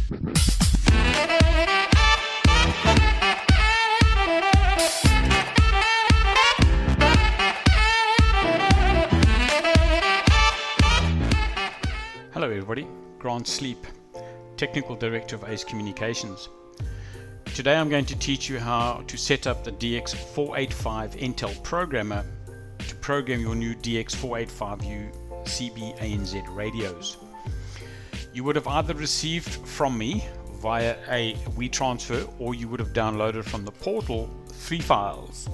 Hello everybody, Grant Sleep, Technical Director of ACE Communications. Today I'm going to teach you how to set up the DX485 Entel programmer to program your new DX485U CB ANZ radios. You would have either received from me via a WeTransfer, or you would have downloaded from the portal 3 files.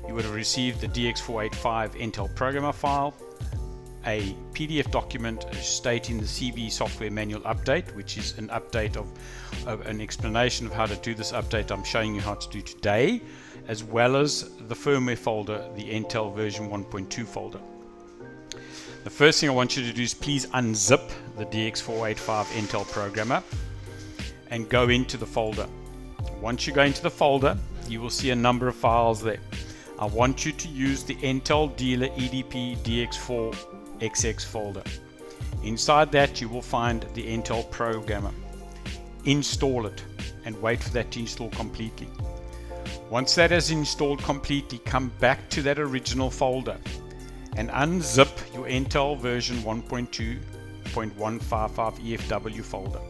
You would have received the DX485 Entel programmer file, a PDF document stating the CB software manual update, which is an update of an explanation of how to do this update I'm showing you how to do today, as well as the firmware folder, the Entel version 1.2 folder. The first thing I want you to do is please unzip the DX485 Entel programmer and go into the folder. Once you go into the folder, you will see a number of files there. I want you to use the Entel Dealer EDP DX4XX folder. Inside that you will find the Entel programmer. Install it and wait for that to install completely. Once that is installed completely, come back to that original folder and unzip your Entel version 1.2.155 EFW folder.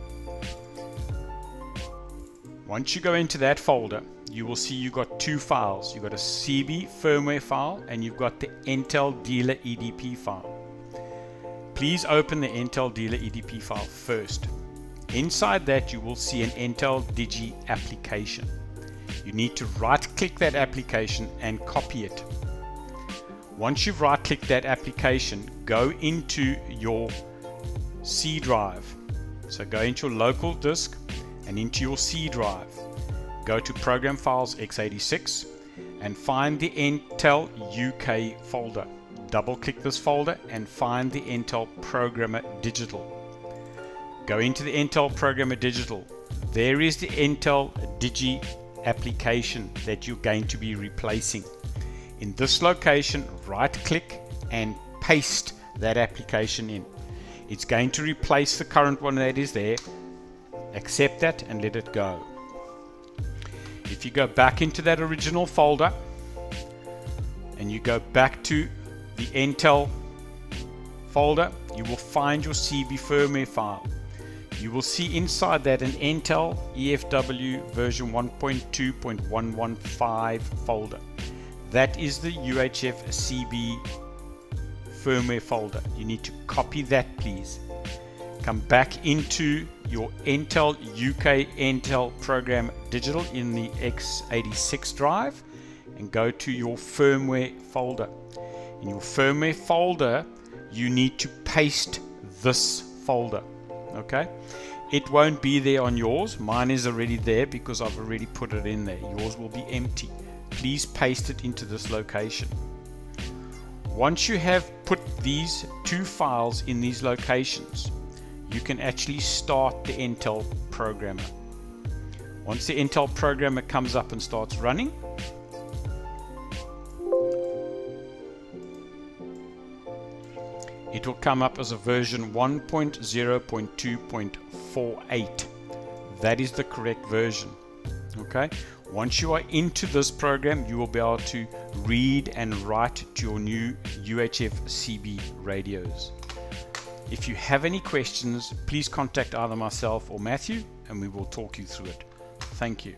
Once you go into that folder, you will see you've got 2 files. You've got a CB firmware file and you've got the Entel Dealer EDP file. Please open the Entel Dealer EDP file first. Inside that you will see an Entel Digi application. You need to right click that application and copy it. Once you've right clicked that application, go into your C drive. So go into your local disk and into your C drive. Go to Program Files x86 and find the Entel UK folder. Double click this folder and find the Entel Programmer Digital. Go into the Entel Programmer Digital. There is the Entel Digi application that you're going to be replacing. In this location, right click and paste that application in. It's going to replace the current one that is there. Accept that and let it go. If you go back into that original folder and you go back to the Entel folder, you will find your CB firmware file. You will see inside that an Entel EFW version 1.2.115 folder. That is the UHF CB firmware folder. You need to copy that, please. Come back into your Entel UK Entel Program Digital in the x86 drive and go to your firmware folder. In your firmware folder, you need to paste this folder. Okay? It won't be there on yours. Mine is already there because I've already put it in there. Yours will be empty. Please paste it into this location. Once you have put these 2 files in these locations, you can actually start the Entel programmer. Once the Entel programmer comes up and starts running, it will come up as a version 1.0.2.48. That is the correct version. Okay. Once you are into this program, you will be able to read and write to your new UHF CB radios. If you have any questions, please contact either myself or Matthew and we will talk you through it. Thank you.